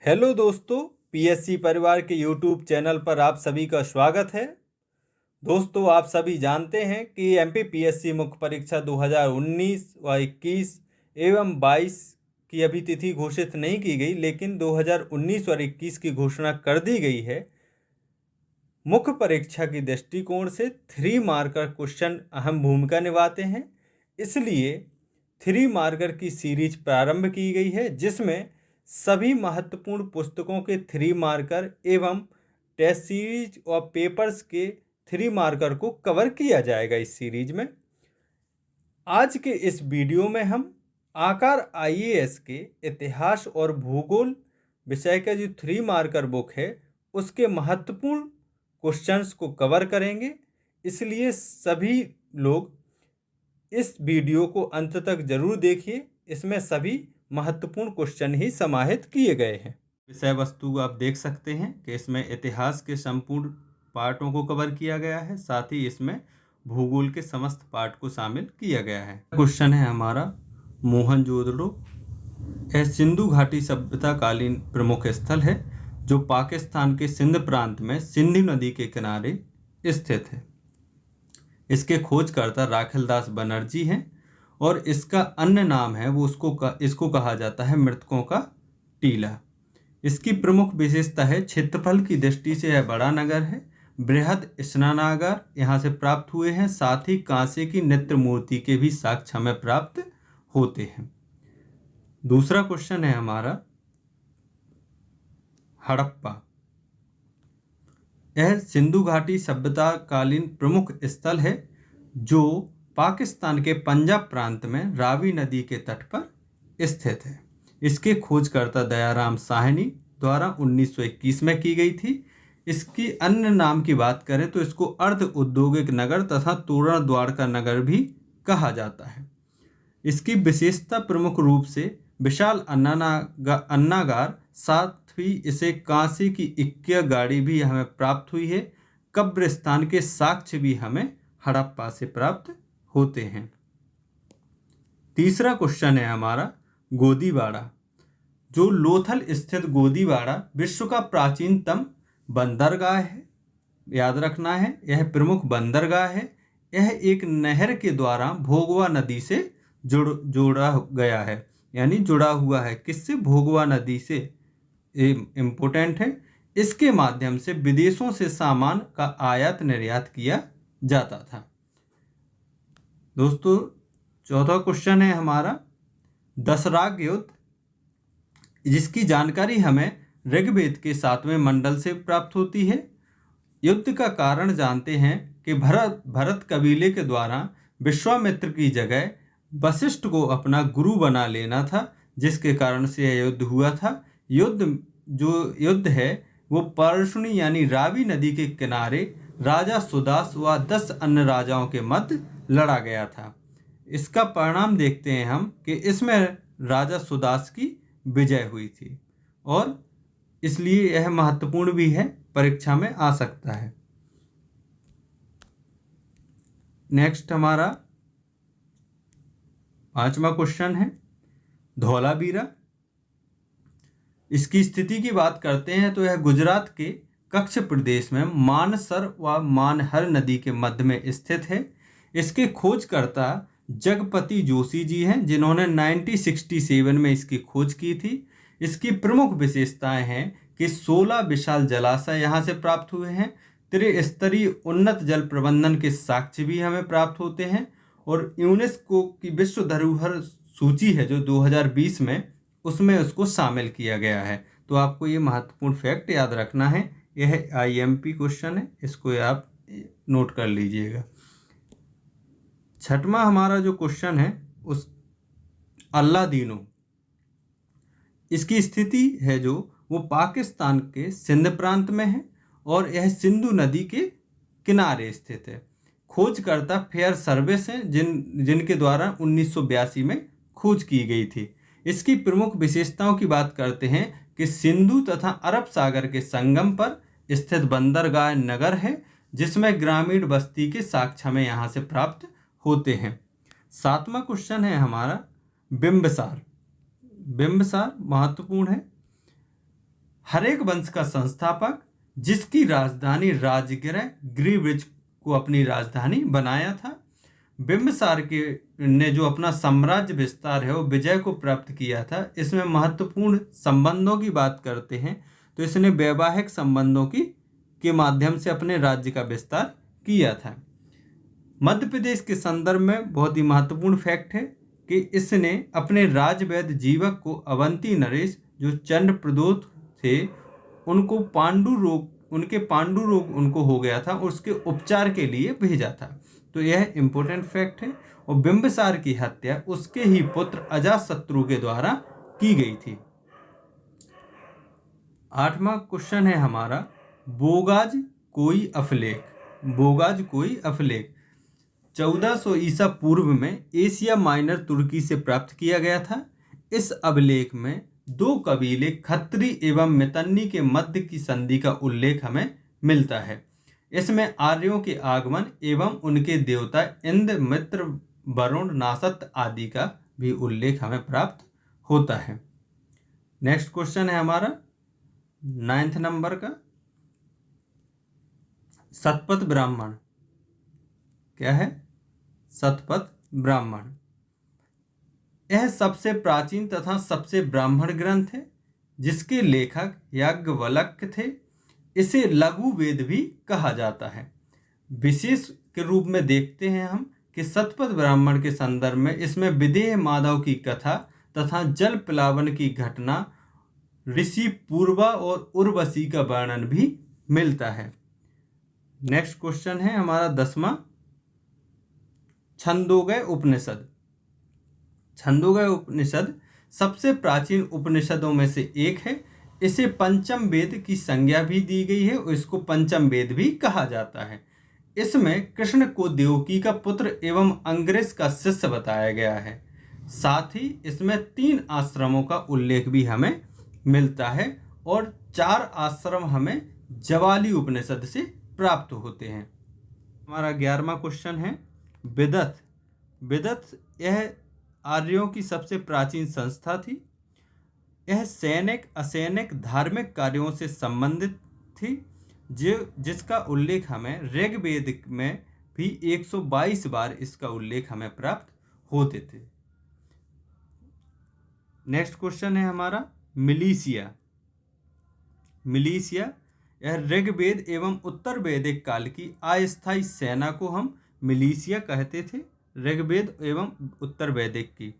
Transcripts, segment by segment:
Hello दोस्तों, PSC परिवार के यूट्यूब चैनल पर आप सभी का स्वागत है। दोस्तों, आप सभी जानते हैं कि एमपी पीएससी मुख्य परीक्षा 2019 व 21 एवं 22 की अभी तिथि घोषित नहीं की गई, लेकिन 2019 और 21 की घोषणा कर दी गई है। मुख्य परीक्षा की दृष्टिकोण से 3 मार्कर क्वेश्चन अहम भूमिका निभाते हैं, इसलिए 3 मार्कर की सीरीज प्रारंभ की गई है, जिसमें सभी महत्वपूर्ण पुस्तकों के 3 मार्कर एवं टेस्ट सीरीज और पेपर्स के 3 मार्कर को कवर किया जाएगा। इस सीरीज में आज के इस वीडियो में हम आकार आईएएस के इतिहास और भूगोल विषय का जो 3 मार्कर बुक है उसके महत्वपूर्ण क्वेश्चंस को कवर करेंगे, इसलिए सभी लोग इस वीडियो को अंत तक जरूर देखिए। इसमें सभी महत्वपूर्ण क्वेश्चन ही समाहित किए गए हैं। विषय वस्तु आप देख सकते हैं कि इसमें इतिहास के संपूर्ण पार्टों को कवर किया गया है, साथ ही इसमें भूगोल के समस्त पार्ट को शामिल किया गया है। क्वेश्चन है हमारा मोहनजोदड़ो। यह सिंधु घाटी सभ्यता कालीन प्रमुख स्थल है जो पाकिस्तान के सिंध प्रांत में सिंधु नदी के किनारे स्थित है। इसके खोजकर्ता राखिलदास बनर्जी हैं और इसका अन्य नाम है वो इसको कहा जाता है मृतकों का टीला। इसकी प्रमुख विशेषता है क्षेत्रफल की दृष्टि से यह बड़ा नगर है। बृहद स्नानागार यहाँ से प्राप्त हुए हैं, साथ ही कांसे की नित्र मूर्ति के भी साक्ष्य हमें प्राप्त होते हैं। दूसरा क्वेश्चन है हमारा हड़प्पा। यह सिंधु घाटी सभ्यता कालीन प्रमुख स्थल है जो पाकिस्तान के पंजाब प्रांत में रावी नदी के तट पर स्थित है। इसके खोजकर्ता दयाराम साहनी द्वारा 1921 में की गई थी। इसकी अन्य नाम की बात करें तो इसको अर्ध औद्योगिक नगर तथा तोरण द्वारका नगर भी कहा जाता है। इसकी विशेषता प्रमुख रूप से विशाल अन्नागार, साथ ही इसे कांसे की इक्किया गाड़ी भी हमें प्राप्त हुई है। कब्रिस्तान के साक्ष्य भी हमें हड़प्पा से प्राप्त होते हैं। तीसरा क्वेश्चन है हमारा गोदीवाड़ा। जो लोथल स्थित गोदीवाड़ा विश्व का प्राचीनतम बंदरगाह है, याद रखना है, यह प्रमुख बंदरगाह है। यह एक नहर के द्वारा भोगवा नदी से जोड़ा गया है, यानी जुड़ा हुआ है। किससे? भोगवा नदी से। इम्पोर्टेंट है। इसके माध्यम से विदेशों से सामान का आयात निर्यात किया जाता था। दोस्तों, चौथा क्वेश्चन है हमारा दशराग युद्ध, जिसकी जानकारी हमें ऋग्वेद के 7वें मंडल से प्राप्त होती है। युद्ध का कारण जानते हैं कि भरत कबीले के द्वारा विश्वामित्र की जगह वशिष्ठ को अपना गुरु बना लेना था, जिसके कारण से यह युद्ध हुआ था। युद्ध है वो परशुनी यानी रावी नदी के किनारे राजा सुदास व 10 अन्य राजाओं के मध्य लड़ा गया था। इसका परिणाम देखते हैं हम कि इसमें राजा सुदास की विजय हुई थी और इसलिए यह महत्वपूर्ण भी है, परीक्षा में आ सकता है। नेक्स्ट हमारा 5वां क्वेश्चन है धौलावीरा। इसकी स्थिति की बात करते हैं तो यह गुजरात के कच्छ प्रदेश में मानसर व मानहर नदी के मध्य में स्थित है। इसके खोजकर्ता जगपति जोशी जी हैं, जिन्होंने 1967 में इसकी खोज की थी। इसकी प्रमुख विशेषताएं हैं कि 16 विशाल जलाशय यहाँ से प्राप्त हुए हैं। त्रिस्तरीय उन्नत जल प्रबंधन के साक्ष्य भी हमें प्राप्त होते हैं और यूनेस्को की विश्व धरोहर सूची है जो 2020 में, उसमें उसको शामिल किया गया है। तो आपको ये महत्वपूर्ण फैक्ट याद रखना है। यह आईएमपी क्वेश्चन है, इसको आप नोट कर लीजिएगा। छठवां हमारा जो क्वेश्चन है उस अल्लादीनो। इसकी स्थिति है जो वो पाकिस्तान के सिंध प्रांत में है और यह सिंधु नदी के किनारे स्थित है। खोजकर्ता फेयर सर्विस हैं जिनके द्वारा 1982 में खोज की गई थी। इसकी प्रमुख विशेषताओं की बात करते हैं कि सिंधु तथा अरब सागर के संगम पर स्थित बंदरगाह नगर है, जिसमें ग्रामीण बस्ती के साक्ष्य हमें यहाँ से प्राप्त होते हैं। 7वां क्वेश्चन है हमारा बिंबसार। बिंबसार महत्वपूर्ण है। हरेक वंश का संस्थापक, जिसकी राजधानी राजगृह ग्रीवृज को अपनी राजधानी बनाया था। बिंबिसार के ने जो अपना साम्राज्य विस्तार है वो विजय को प्राप्त किया था। इसमें महत्वपूर्ण संबंधों की बात करते हैं तो इसने वैवाहिक संबंधों के माध्यम से अपने राज्य का विस्तार किया था। मध्य प्रदेश के संदर्भ में बहुत ही महत्वपूर्ण फैक्ट है कि इसने अपने राजवैद्य जीवक को अवंती नरेश जो चंड प्रदोष थे उनके पांडु रोग उनको हो गया था, उसके उपचार के लिए भेजा था। तो यह इंपॉर्टेंट फैक्ट है। और बिंबिसार की हत्या उसके ही पुत्र अजातशत्रु के द्वारा की गई थी। 8वां क्वेश्चन है हमारा, बोगाज कोई अफलेख। बोगाज कोई अफलेख 1400 ईसा पूर्व में एशिया माइनर तुर्की से प्राप्त किया गया था। इस अभिलेख में दो कबीले खत्री एवं मितन्नी के मध्य की संधि का उल्लेख हमें मिलता है। इसमें आर्यों के आगमन एवं उनके देवता इंद्र, मित्र, वरुण, नासत आदि का भी उल्लेख हमें प्राप्त होता है। नेक्स्ट क्वेश्चन है हमारा 9th नंबर का, शतपथ ब्राह्मण क्या है? शतपथ ब्राह्मण यह सबसे प्राचीन तथा सबसे ब्राह्मण ग्रंथ है, जिसके लेखक याज्ञवल्क्य थे। इसे लघु वेद भी कहा जाता है। विशेष के रूप में देखते हैं हम कि शतपथ ब्राह्मण के संदर्भ में इसमें विदेह माधव की कथा तथा जल प्लावन की घटना, ऋषि पूर्वा और उर्वशी का वर्णन भी मिलता है। नेक्स्ट क्वेश्चन है हमारा 10वां, छंदोगय उपनिषद। छंदोगय उपनिषद सबसे प्राचीन उपनिषदों में से एक है। इसे पंचम वेद की संज्ञा भी दी गई है और इसको पंचम वेद भी कहा जाता है। इसमें कृष्ण को देवकी का पुत्र एवं अंग्रेज का शिष्य बताया गया है। साथ ही इसमें 3 आश्रमों का उल्लेख भी हमें मिलता है और 4 आश्रम हमें जवाली उपनिषद से प्राप्त होते हैं। हमारा 11वां क्वेश्चन है, विदथ। विदथ यह आर्यों की सबसे प्राचीन संस्था थी। यह सैनिक, असैनिक, धार्मिक कार्यों से संबंधित थी, जिसका उल्लेख हमें ऋग्वेद में भी 122 बार इसका उल्लेख हमें प्राप्त होते थे। नेक्स्ट क्वेश्चन है हमारा, मिलीशिया। मिलीशिया यह ऋग्वेद एवं उत्तर वैदिक काल की अस्थायी सेना को हम मिलीशिया कहते थे, ऋग्वेद एवं उत्तर वैदिक की।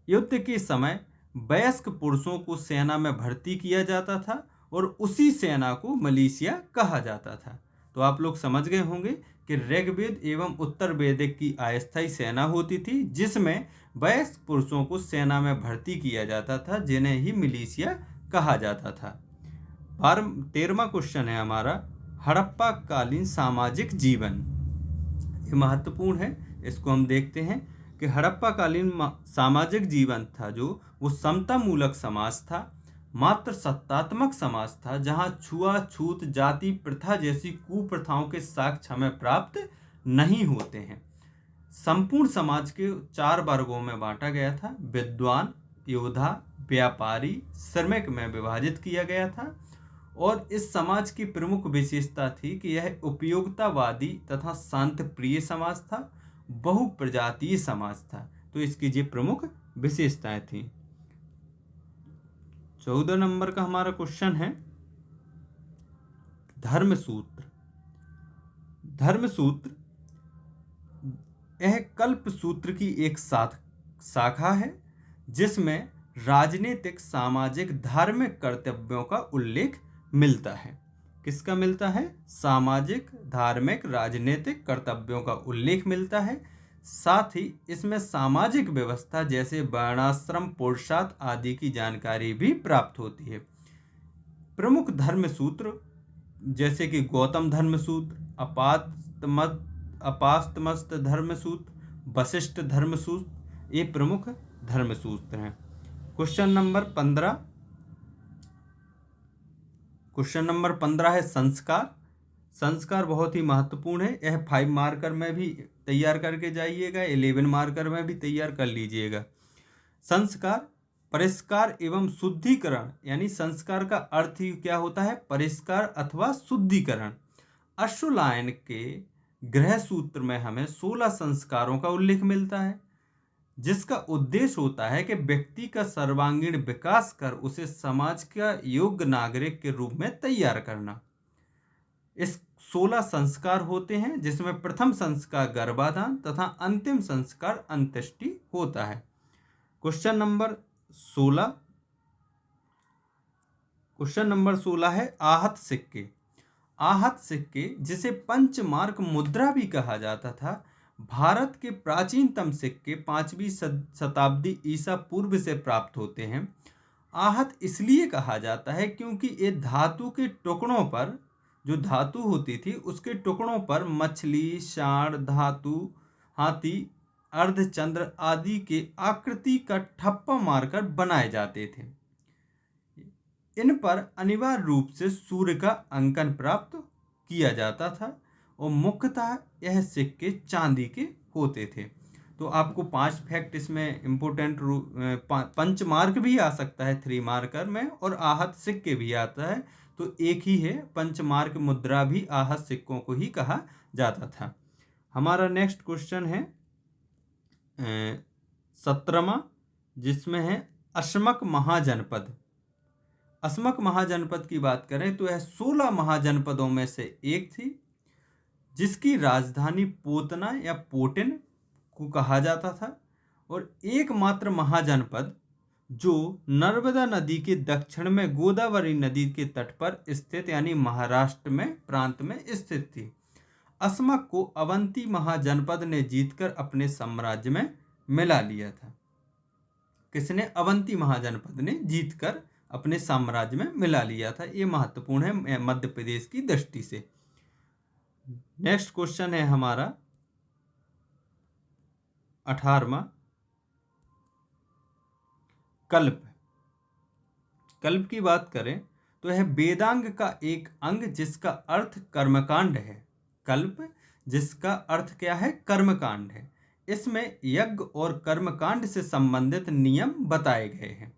युद्ध के समय वयस्क पुरुषों को सेना में भर्ती किया जाता था और उसी सेना को मिलीशिया कहा जाता था। तो आप लोग समझ गए होंगे कि ऋग्वेद एवं उत्तर वैदिक की अस्थायी सेना होती थी, जिसमें वयस्क पुरुषों को सेना में भर्ती किया जाता था, जिन्हें ही मिलीशिया कहा जाता था। 13वां क्वेश्चन है हमारा, हड़प्पा कालीन सामाजिक जीवन। ये महत्वपूर्ण है, इसको हम देखते हैं कि हड़प्पा कालीन सामाजिक जीवन था जो वो समता मूलक समाज था, मात्र सत्तात्मक समाज था, जहां छुआछूत, जाति प्रथा जैसी कुप्रथाओं के साक्ष्य हमें प्राप्त नहीं होते हैं। संपूर्ण समाज के 4 वर्गों में बांटा गया था। विद्वान, योद्धा, व्यापारी, श्रमिक में विभाजित किया गया था। और इस समाज की प्रमुख विशेषता थी कि यह उपयोगितावादी तथा शांतिप्रिय समाज था, बहुप्रजातीय समाज था। तो इसकी ये प्रमुख विशेषताएं थी। 14 नंबर का हमारा क्वेश्चन है, धर्मसूत्र। धर्मसूत्र यह कल्प सूत्र की एक शाखा है, जिसमें राजनीतिक, सामाजिक, धार्मिक कर्तव्यों का उल्लेख मिलता है। किसका मिलता है? सामाजिक, धार्मिक, राजनीतिक कर्तव्यों का उल्लेख मिलता है। साथ ही इसमें सामाजिक व्यवस्था जैसे वर्णाश्रम, पुरुषार्थ आदि की जानकारी भी प्राप्त होती है। प्रमुख धर्मसूत्र जैसे कि गौतम धर्मसूत्र, अपास्तमस्त धर्मसूत्र, वशिष्ठ धर्मसूत्र, ये प्रमुख धर्मसूत्र हैं। क्वेश्चन नंबर 15 है संस्कार। संस्कार बहुत ही महत्वपूर्ण है। यह 5 मार्कर में भी तैयार करके जाइएगा, 11 मार्कर में भी तैयार कर लीजिएगा। संस्कार परिष्कार एवं शुद्धिकरण, यानी संस्कार का अर्थ ही क्या होता है, परिष्कार अथवा शुद्धिकरण। अश्वलायन के गृह सूत्र में हमें 16 संस्कारों का उल्लेख मिलता है, जिसका उद्देश्य होता है कि व्यक्ति का सर्वांगीण विकास कर उसे समाज का योग्य नागरिक के रूप में तैयार करना। इस 16 संस्कार होते हैं, जिसमें प्रथम संस्कार गर्भाधान तथा अंतिम संस्कार अंत्येष्टि होता है। क्वेश्चन नंबर 16 है आहत सिक्के। आहत सिक्के, जिसे पंचमार्क मुद्रा भी कहा जाता था, भारत के प्राचीनतम सिक्के 5वीं शताब्दी ईसा पूर्व से प्राप्त होते हैं। आहत इसलिए कहा जाता है क्योंकि ये धातु के टुकड़ों पर, जो धातु होती थी उसके टुकड़ों पर मछली, सांड, धातु, हाथी, अर्धचंद्र आदि के आकृति का ठप्पा मारकर बनाए जाते थे। इन पर अनिवार्य रूप से सूर्य का अंकन प्राप्त किया जाता था और मुख्यतः यह सिक्के चांदी के होते थे। तो आपको 5 फैक्ट इसमें इम्पोर्टेंट पंच मार्क भी आ सकता है 3 मार्कर में, और आहत सिक्के भी आता है, तो एक ही है। पंचमार्क मुद्रा भी आहत सिक्कों को ही कहा जाता था। हमारा नेक्स्ट क्वेश्चन है 17वां, जिसमें है असमक महाजनपद। असमक महाजनपद की बात करें तो यह 16 महाजनपदों में से एक थी, जिसकी राजधानी पोतना या पोटिन को कहा जाता था, और एकमात्र महाजनपद जो नर्मदा नदी के दक्षिण में गोदावरी नदी के तट पर स्थित, यानी महाराष्ट्र में प्रांत में स्थित थी। असमक को अवंती महाजनपद ने जीतकर अपने साम्राज्य में मिला लिया था। किसने? अवंती महाजनपद ने जीतकर अपने साम्राज्य में मिला लिया था। ये महत्वपूर्ण है मध्य प्रदेश की दृष्टि से। नेक्स्ट क्वेश्चन है हमारा 18वां, कल्प। कल्प की बात करें तो यह वेदांग का एक अंग, जिसका अर्थ कर्मकांड है। कल्प जिसका अर्थ क्या है? कर्मकांड है। इसमें यज्ञ और कर्मकांड से संबंधित नियम बताए गए हैं।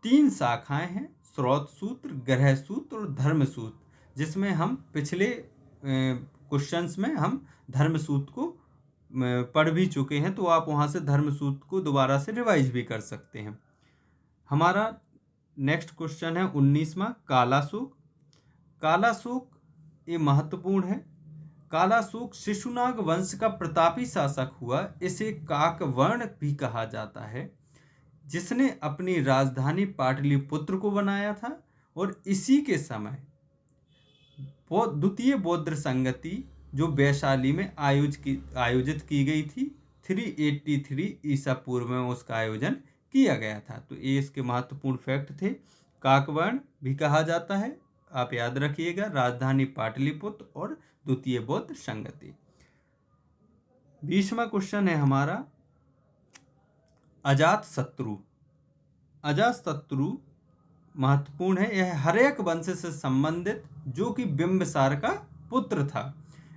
3 शाखाएं हैं, श्रौत सूत्र, ग्रह सूत्र और धर्म सूत्र, जिसमें हम पिछले क्वेश्चंस में हम धर्म सूत्र को पढ़ भी चुके हैं, तो आप वहां से धर्म सूत्र को दोबारा से रिवाइज भी कर सकते हैं। हमारा नेक्स्ट क्वेश्चन है 19वां, कालाशोक। कालाशोक ये महत्वपूर्ण है। कालाशोक शिशुनाग वंश का प्रतापी शासक हुआ। इसे काकवर्ण भी कहा जाता है, जिसने अपनी राजधानी पाटलिपुत्र को बनाया था, और इसी के समय द्वितीय बौद्ध संगति जो वैशाली में आयोजित की गई थी, 383 ईसा पूर्व में उसका आयोजन किया गया था। तो ये इसके महत्वपूर्ण फैक्ट थे। काकवर्ण भी कहा जाता है, आप याद रखिएगा, राजधानी पाटलिपुत्र और द्वितीय बौद्ध संगति। 20वां क्वेश्चन है हमारा अजातशत्रु। अजातशत्रु महत्वपूर्ण है। यह हर्यक वंश से संबंधित, जो कि बिंबिसार का पुत्र था।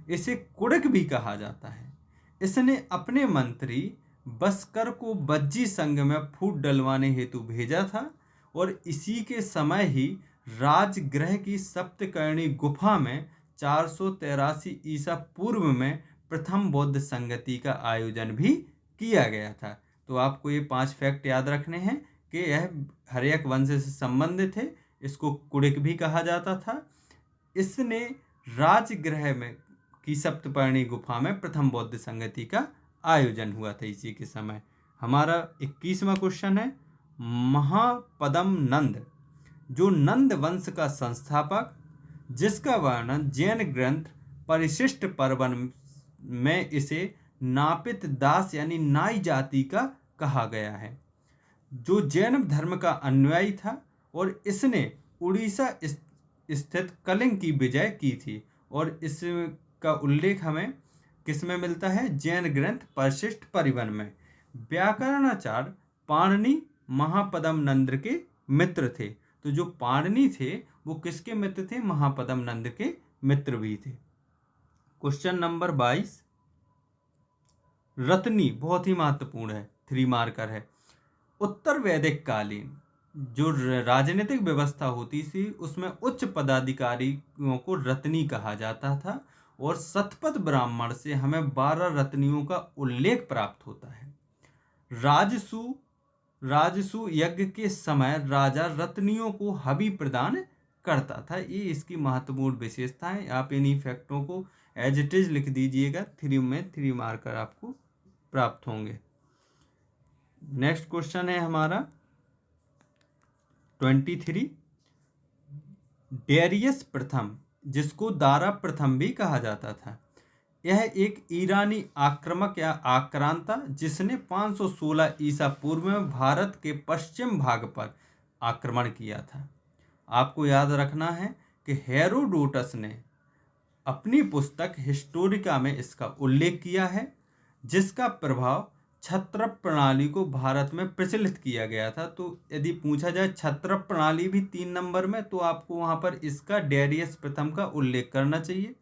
इसे कुड़क भी कहा जाता है। इसने अपने मंत्री बस्कर को बज्जी संघ में फूट डलवाने हेतु भेजा था, और इसी के समय ही राजगृह की सप्तकर्णी गुफा में 483 ईसा पूर्व में प्रथम बौद्ध संगति का आयोजन भी किया गया था। तो आपको ये 5 फैक्ट याद रखने हैं कि यह हर्यक वंश से संबंधित है। इसको कुड़िक भी कहा जाता था। इसने राजगृह में की सप्तपर्णी गुफा में प्रथम बौद्ध संगति का आयोजन हुआ था इसी के समय। हमारा 21वां क्वेश्चन है महापदम नंद, जो नंद वंश का संस्थापक, जिसका वर्णन जैन ग्रंथ परिशिष्ट पर्वन में इसे नापित दास यानी नाई जाति का कहा गया है, जो जैन धर्म का अनुयायी था, और इसने उड़ीसा स्थित कलिंग की विजय की थी। और इसका उल्लेख हमें किस में मिलता है? जैन ग्रंथ परिशिष्ट परिवन में। व्याकरणाचार्य पाणिनि महापदम नंद के मित्र थे। तो जो पाणिनि थे वो किसके मित्र थे? महापदम नंद के मित्र भी थे। क्वेश्चन नंबर 22, रत्नी बहुत ही महत्वपूर्ण है, 3 मार्कर है। उत्तर वैदिक कालीन जो राजनीतिक व्यवस्था होती थी उसमें उच्च पदाधिकारियों को रत्नी कहा जाता था, और शतपथ ब्राह्मण से हमें 12 रत्नियों का उल्लेख प्राप्त होता है। राजसू यज्ञ के समय राजा रत्नियों को हवि प्रदान करता था। ये इसकी महत्वपूर्ण विशेषताएं। आप इन्हीं फैक्टों को एज इट इज लिख दीजिएगा, 3 मार्कर आपको प्राप्त होंगे। नेक्स्ट क्वेश्चन है हमारा 23। डेरियस प्रथम, जिसको दारा प्रथम भी कहा जाता था, यह एक ईरानी आक्रमक या आक्रांता जिसने 516 ईसा पूर्व में भारत के पश्चिम भाग पर आक्रमण किया था। आपको याद रखना है कि हेरोडोटस ने अपनी पुस्तक हिस्टोरिका में इसका उल्लेख किया है, जिसका प्रभाव क्षत्रप प्रणाली को भारत में प्रचलित किया गया था। तो यदि पूछा जाए क्षत्रप प्रणाली भी 3 नंबर में, तो आपको वहां पर इसका डेरियस प्रथम का उल्लेख करना चाहिए।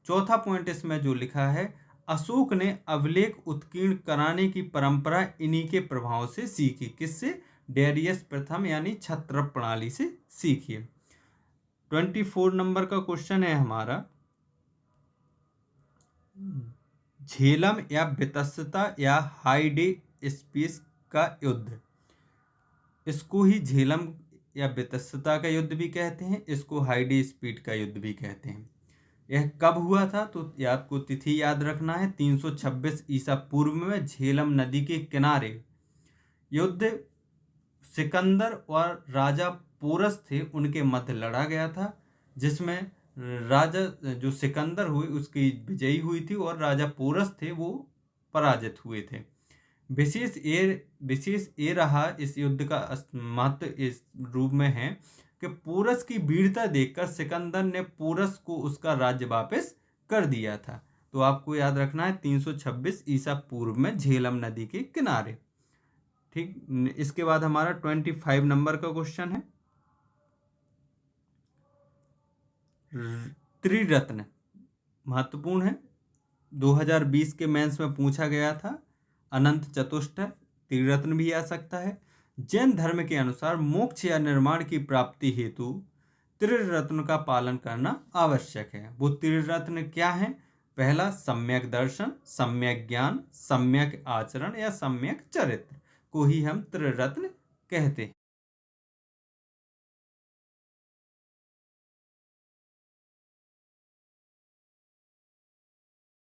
चौथा पॉइंट इसमें जो लिखा है, अशोक ने अभिलेख उत्कीर्ण कराने की परंपरा इन्हीं के प्रभाव से सीखी। किससे? डेरियस प्रथम यानी क्षत्रप प्रणाली से सीखिए। 24 नंबर का क्वेश्चन है हमारा, झेलम या वितस्ता या हाइडेस्पिस का युद्ध, इसको ही झेलम या वितस्ता का युद्ध भी कहते हैं, इसको हाइडेस्पिस का युद्ध भी कहते हैं। यह कब हुआ था? तो ये आपको तिथि याद रखना है, 326 ईसा पूर्व में झेलम नदी के किनारे। युद्ध सिकंदर और राजा पोरस थे उनके मध्य लड़ा गया था, जिसमें राजा जो सिकंदर हुए उसकी विजयी हुई थी और राजा पोरस थे वो पराजित हुए थे। विशेष ये रहा इस युद्ध का महत्व इस रूप में है कि पोरस की वीरता देखकर सिकंदर ने पोरस को उसका राज्य वापस कर दिया था। तो आपको याद रखना है 326 ईसा पूर्व में झेलम नदी के किनारे। ठीक, इसके बाद हमारा 25 नंबर का क्वेश्चन है, त्रिरत्न महत्वपूर्ण है, 2020 के मेंस में पूछा गया था। अनंत चतुष्टय त्रिरत्न भी आ सकता है। जैन धर्म के अनुसार मोक्ष या निर्माण की प्राप्ति हेतु त्रिरत्न का पालन करना आवश्यक है। वो त्रिरत्न क्या है? पहला सम्यक दर्शन, सम्यक ज्ञान, सम्यक आचरण या सम्यक चरित्र को ही हम त्रिरत्न कहते हैं।